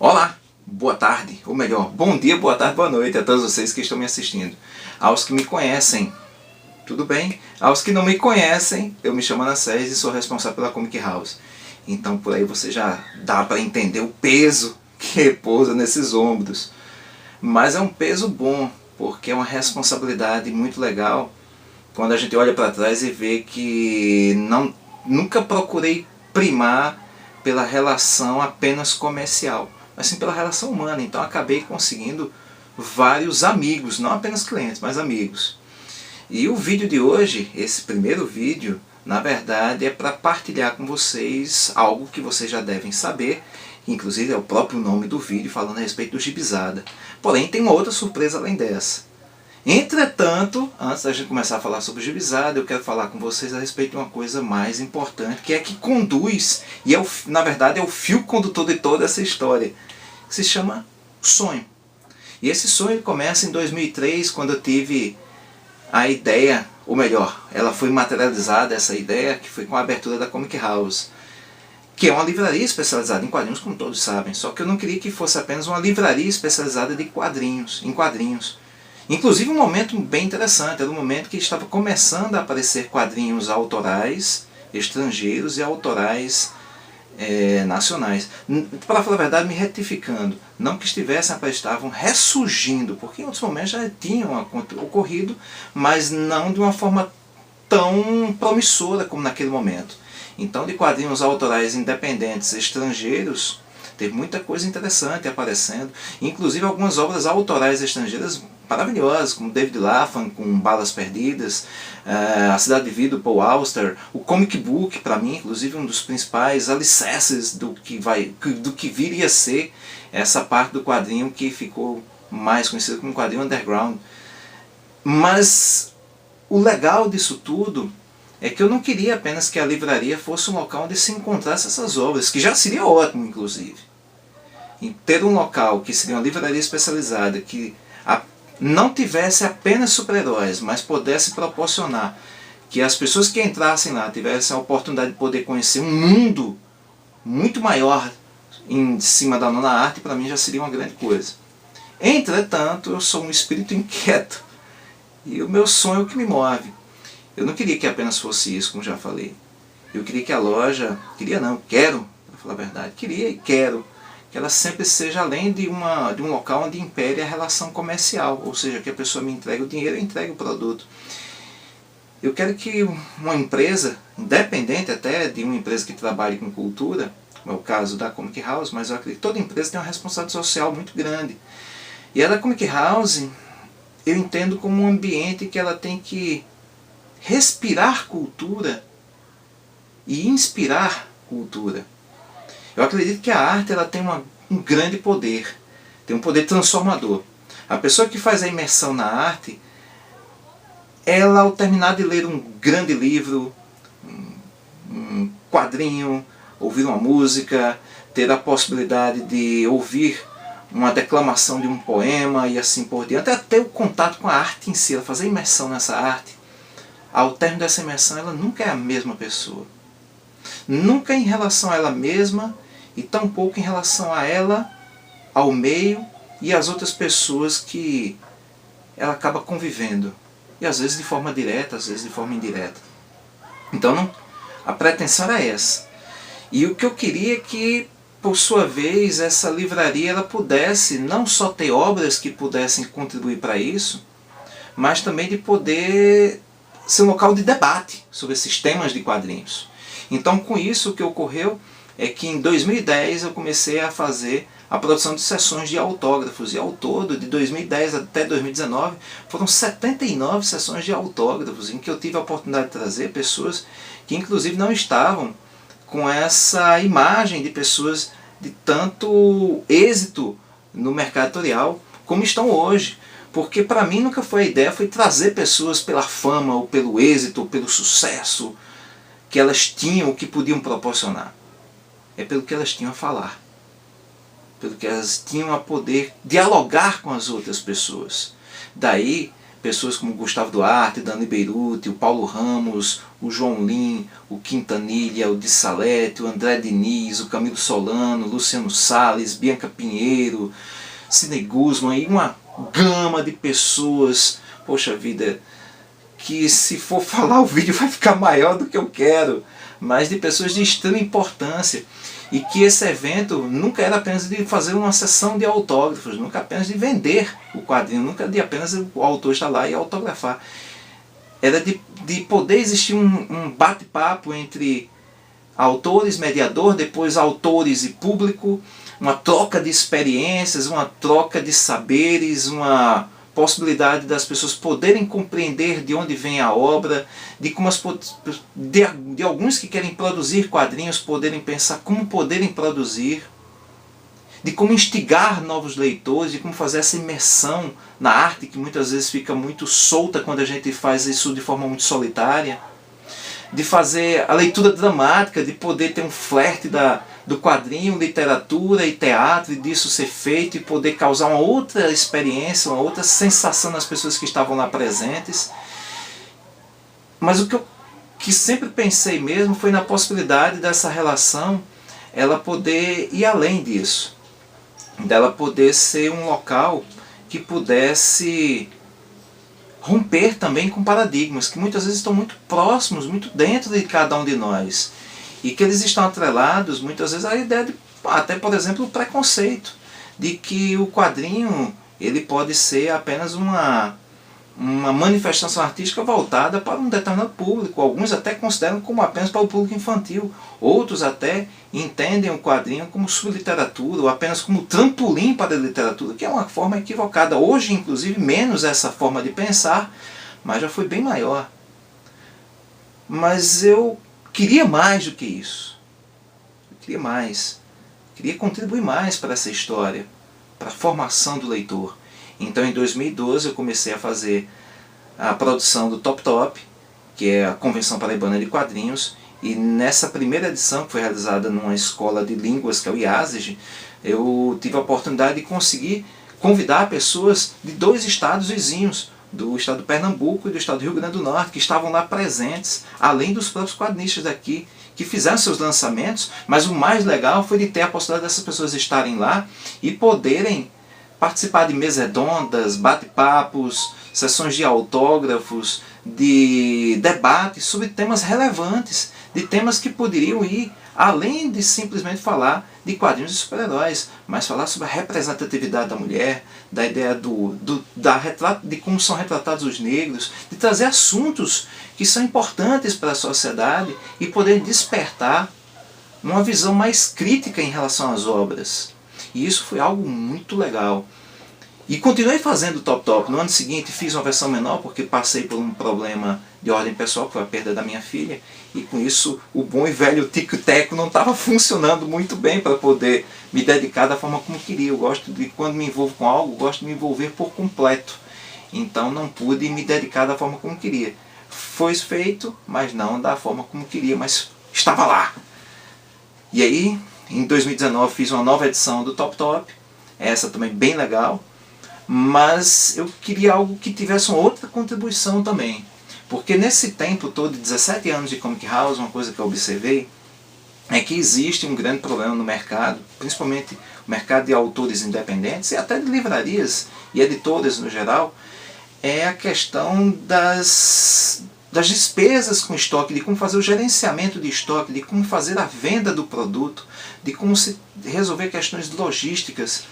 Olá, boa tarde, ou melhor, bom dia, boa tarde, boa noite a todos vocês que estão me assistindo. Aos que me conhecem, tudo bem? Aos que não me conhecem, eu me chamo Anassés e sou responsável pela Comic House. Então por aí você já dá para entender o peso que repousa nesses ombros. Mas é um peso bom, porque é uma responsabilidade muito legal quando a gente olha para trás e vê que nunca procurei primar pela relação apenas comercial, mas sim pela relação humana. Então acabei conseguindo vários amigos, não apenas clientes, mas amigos. E o vídeo de hoje, esse primeiro vídeo, na verdade é para partilhar com vocês algo que vocês já devem saber, inclusive é o próprio nome do vídeo, falando a respeito do Gibizada. Porém tem uma outra surpresa além dessa. Entretanto, antes da gente começar a falar sobre o Gibizada, eu quero falar com vocês a respeito de uma coisa mais importante, que é que conduz, e na verdade é o fio condutor de toda essa história, que se chama sonho. E esse sonho começa em 2003, quando eu tive a ideia, ou melhor, ela foi materializada, essa ideia, que foi com a abertura da Comic House, que é uma livraria especializada em quadrinhos, como todos sabem, só que eu não queria que fosse apenas uma livraria especializada de quadrinhos, em quadrinhos. Inclusive um momento bem interessante, era um momento que estava começando a aparecer quadrinhos autorais, estrangeiros e autorais nacionais. Para falar a verdade, me retificando, não que estivessem, estavam ressurgindo, porque em outros momentos já tinham ocorrido, mas não de uma forma tão promissora como naquele momento. Então, de quadrinhos autorais independentes estrangeiros, teve muita coisa interessante aparecendo, inclusive algumas obras autorais estrangeiras maravilhosas, como David Lapham com Balas Perdidas, A Cidade de Vidro, Paul Auster, o Comic Book, para mim, inclusive um dos principais alicerces do que viria a ser essa parte do quadrinho que ficou mais conhecido como quadrinho underground. Mas o legal disso tudo é que eu não queria apenas que a livraria fosse um local onde se encontrasse essas obras, que já seria ótimo, inclusive. Em ter um local que seria uma livraria especializada, que não tivesse apenas super-heróis, mas pudesse proporcionar que as pessoas que entrassem lá tivessem a oportunidade de poder conhecer um mundo muito maior em cima da nona arte, para mim já seria uma grande coisa. Entretanto, eu sou um espírito inquieto, e o meu sonho é o que me move. Eu não queria que apenas fosse isso, como já falei. Eu queria que a loja, quero, para falar a verdade, queria e quero, que ela sempre seja além de um local onde impere a relação comercial, ou seja, que a pessoa me entregue o dinheiro e entregue o produto. Eu quero que uma empresa, independente até de uma empresa que trabalhe com cultura, como é o caso da Comic House, mas eu acredito que toda empresa tem uma responsabilidade social muito grande. E a da Comic House, eu entendo como um ambiente que ela tem que respirar cultura e inspirar cultura. Eu acredito que a arte ela tem um grande poder, tem um poder transformador. A pessoa que faz a imersão na arte, ela ao terminar de ler um grande livro, um quadrinho, ouvir uma música, ter a possibilidade de ouvir uma declamação de um poema e assim por diante, até ter o contato com a arte em si, ela fazer imersão nessa arte, ao término dessa imersão ela nunca é a mesma pessoa. Nunca em relação a ela mesma e tampouco em relação a ela, ao meio e às outras pessoas que ela acaba convivendo. E às vezes de forma direta, às vezes de forma indireta. Então a pretensão era essa. E o que eu queria é que, por sua vez, essa livraria ela pudesse não só ter obras que pudessem contribuir para isso, mas também de poder ser um local de debate sobre esses temas de quadrinhos. Então com isso o que ocorreu é que em 2010 eu comecei a fazer a produção de sessões de autógrafos, e ao todo, de 2010 até 2019, foram 79 sessões de autógrafos, em que eu tive a oportunidade de trazer pessoas que inclusive não estavam com essa imagem de pessoas de tanto êxito no mercado editorial como estão hoje. Porque para mim nunca foi a ideia, foi trazer pessoas pela fama, ou pelo êxito, ou pelo sucesso que elas tinham, o que podiam proporcionar. É pelo que elas tinham a falar. Pelo que elas tinham a poder dialogar com as outras pessoas. Daí pessoas como Gustavo Duarte, Dani Beirute, o Paulo Ramos, o João Lim, o Quintanilha, o Di Salete, o André Diniz, o Camilo Solano, Luciano Salles, Bianca Pinheiro, Sidney Guzman e uma gama de pessoas, poxa vida, que se for falar o vídeo vai ficar maior do que eu quero, mas de pessoas de extrema importância. E que esse evento nunca era apenas de fazer uma sessão de autógrafos, nunca apenas de vender o quadrinho, nunca de apenas o autor estar lá e autografar. Era de poder existir um bate-papo entre autores, mediador, depois autores e público, uma troca de experiências, uma troca de saberes, uma possibilidade das pessoas poderem compreender de onde vem a obra, de como de alguns que querem produzir quadrinhos poderem pensar como poderem produzir, de como instigar novos leitores, de como fazer essa imersão na arte que muitas vezes fica muito solta quando a gente faz isso de forma muito solitária, de fazer a leitura dramática, de poder ter um flerte do quadrinho, literatura e teatro, e disso ser feito e poder causar uma outra experiência, uma outra sensação nas pessoas que estavam lá presentes. Mas o que sempre pensei mesmo foi na possibilidade dessa relação ela poder ir além disso, dela poder ser um local que pudesse romper também com paradigmas que muitas vezes estão muito próximos, muito dentro de cada um de nós, e que eles estão atrelados muitas vezes à ideia de, até por exemplo, o preconceito de que o quadrinho ele pode ser apenas uma manifestação artística voltada para um determinado público. Alguns até consideram como apenas para o público infantil, outros até entendem o quadrinho como subliteratura ou apenas como trampolim para a literatura, que é uma forma equivocada. Hoje, inclusive, menos essa forma de pensar, mas já foi bem maior. Mas eu queria mais do que isso. Eu queria mais. Queria contribuir mais para essa história, para a formação do leitor. Então em 2012 eu comecei a fazer a produção do Top Top, que é a Convenção Paraibana de Quadrinhos, e nessa primeira edição, que foi realizada numa escola de línguas, que é o IASEG, eu tive a oportunidade de conseguir convidar pessoas de 2 estados vizinhos, do estado do Pernambuco e do estado do Rio Grande do Norte, que estavam lá presentes, além dos próprios quadrinistas daqui, que fizeram seus lançamentos, mas o mais legal foi de ter a possibilidade dessas pessoas estarem lá e poderem participar de mesas redondas, bate-papos, sessões de autógrafos, de debates sobre temas relevantes, de temas que poderiam ir além de simplesmente falar de quadrinhos de super-heróis, mas falar sobre a representatividade da mulher, da ideia de como são retratados os negros, de trazer assuntos que são importantes para a sociedade e poder despertar uma visão mais crítica em relação às obras. E isso foi algo muito legal. E continuei fazendo o Top Top. No ano seguinte fiz uma versão menor, porque passei por um problema de ordem pessoal, que foi a perda da minha filha. E com isso o bom e velho tico-teco não estava funcionando muito bem para poder me dedicar da forma como queria. Eu gosto de, quando me envolvo com algo, gosto de me envolver por completo. Então não pude me dedicar da forma como queria. Foi feito, mas não da forma como queria, mas estava lá. E aí, em 2019 fiz uma nova edição do Top Top, essa também bem legal, mas eu queria algo que tivesse uma outra contribuição também, porque nesse tempo todo, de 17 anos de Comic House, uma coisa que eu observei é que existe um grande problema no mercado, principalmente o mercado de autores independentes e até de livrarias e editoras no geral, é a questão das despesas com estoque, de como fazer o gerenciamento de estoque, de como fazer a venda do produto, de como se resolver questões logísticas.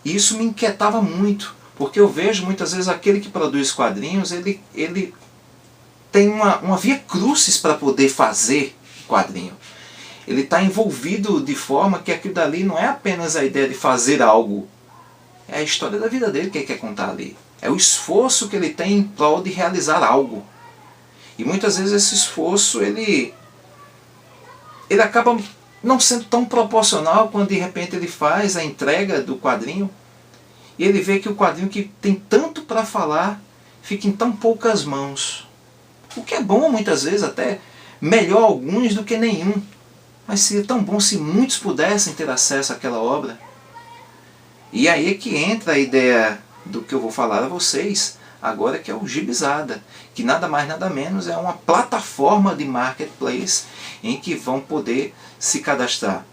E isso me inquietava muito, porque eu vejo muitas vezes aquele que produz quadrinhos, ele tem uma via crucis para poder fazer quadrinho. Ele está envolvido de forma que aquilo dali não é apenas a ideia de fazer algo, é a história da vida dele que ele quer contar ali. É o esforço que ele tem em prol de realizar algo. E muitas vezes esse esforço ele acaba não sendo tão proporcional quando de repente ele faz a entrega do quadrinho e ele vê que o quadrinho que tem tanto para falar fica em tão poucas mãos. O que é bom muitas vezes, até melhor alguns do que nenhum. Mas seria tão bom se muitos pudessem ter acesso àquela obra. E aí é que entra a ideia do que eu vou falar a vocês, agora, que é o Gibizada, que nada mais nada menos é uma plataforma de marketplace em que vão poder se cadastrar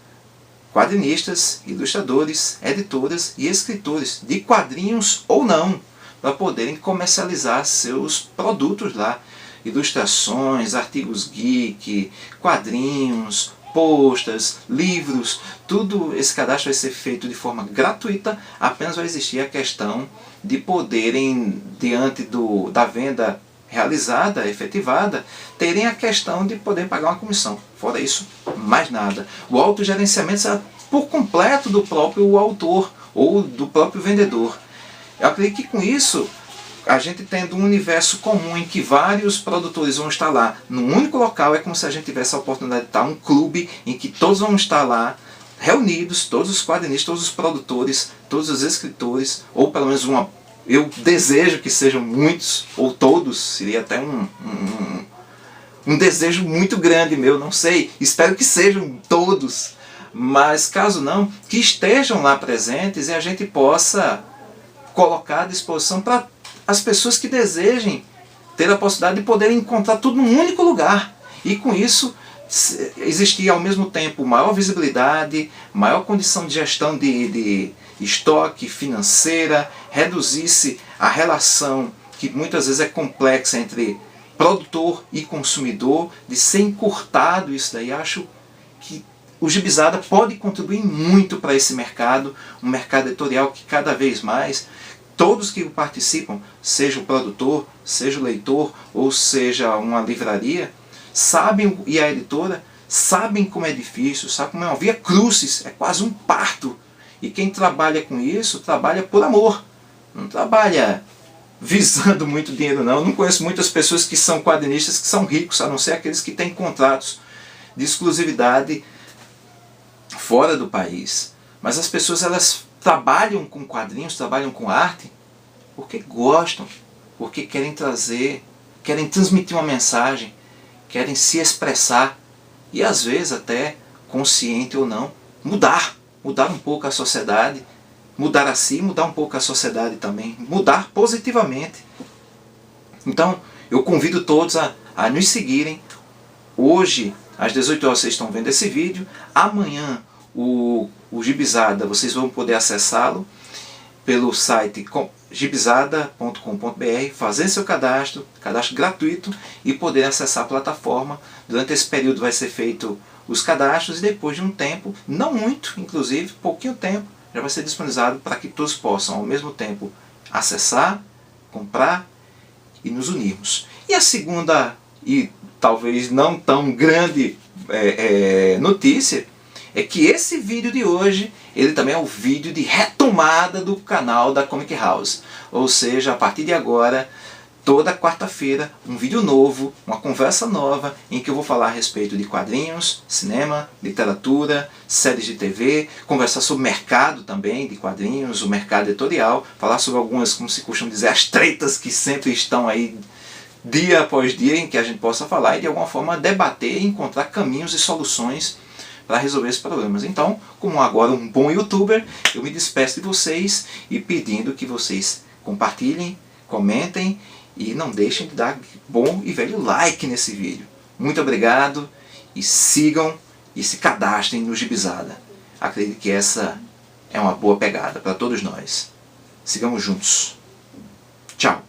quadrinistas, ilustradores, editoras e escritores de quadrinhos ou não, para poderem comercializar seus produtos lá. Ilustrações, artigos geek, quadrinhos, posters, livros, tudo esse cadastro vai ser feito de forma gratuita, apenas vai existir a questão de poderem, diante da venda realizada, efetivada, terem a questão de poder pagar uma comissão. Fora isso, mais nada. O autogerenciamento será por completo do próprio autor ou do próprio vendedor. Eu acredito que com isso, a gente tendo um universo comum em que vários produtores vão estar lá num único local, é como se a gente tivesse a oportunidade de estar um clube em que todos vão estar lá reunidos, todos os quadrinistas, todos os produtores, todos os escritores, ou pelo menos eu desejo que sejam muitos, ou todos, seria até um desejo muito grande meu, não sei, espero que sejam todos, mas caso não, que estejam lá presentes e a gente possa colocar à disposição para as pessoas que desejem ter a possibilidade de poder encontrar tudo num único lugar. E com isso, existir ao mesmo tempo maior visibilidade, maior condição de gestão de estoque financeira, reduzisse a relação que muitas vezes é complexa entre produtor e consumidor, de ser encurtado isso daí. Acho que o Gibizada pode contribuir muito para esse mercado, um mercado editorial que cada vez mais todos que participam, seja o produtor, seja o leitor, ou seja uma livraria, sabem, e a editora, sabem como é difícil, sabem como é uma via crucis, é quase um parto. E quem trabalha com isso, trabalha por amor, não trabalha visando muito dinheiro não. Eu não conheço muitas pessoas que são quadrinistas que são ricos, a não ser aqueles que têm contratos de exclusividade fora do país. Mas as pessoas, elas trabalham com quadrinhos, trabalham com arte, porque gostam, porque querem trazer, querem transmitir uma mensagem, querem se expressar e às vezes até, consciente ou não, mudar um pouco a sociedade, mudar a si, mudar um pouco a sociedade também, mudar positivamente. Então, eu convido todos a nos seguirem. Hoje, às 18 horas, vocês estão vendo esse vídeo. Amanhã, o Gibizada, vocês vão poder acessá-lo pelo site gibizada.com.br, fazer seu cadastro gratuito e poder acessar a plataforma. Durante esse período vai ser feito os cadastros e depois de um tempo, não muito, inclusive, pouquinho tempo, já vai ser disponibilizado para que todos possam ao mesmo tempo acessar, comprar e nos unirmos. E a segunda, e talvez não tão grande notícia, é que esse vídeo de hoje, ele também é o vídeo de retomada do canal da Comic House. Ou seja, a partir de agora, toda quarta-feira, um vídeo novo, uma conversa nova, em que eu vou falar a respeito de quadrinhos, cinema, literatura, séries de TV, conversar sobre o mercado também de quadrinhos, o mercado editorial, falar sobre algumas, como se costuma dizer, as tretas que sempre estão aí dia após dia, em que a gente possa falar e de alguma forma debater e encontrar caminhos e soluções para resolver esses problemas. Então, como agora um bom youtuber, eu me despeço de vocês e pedindo que vocês compartilhem, comentem e não deixem de dar bom e velho like nesse vídeo. Muito obrigado e sigam e se cadastrem no Gibizada. Acredito que essa é uma boa pegada para todos nós. Sigamos juntos. Tchau.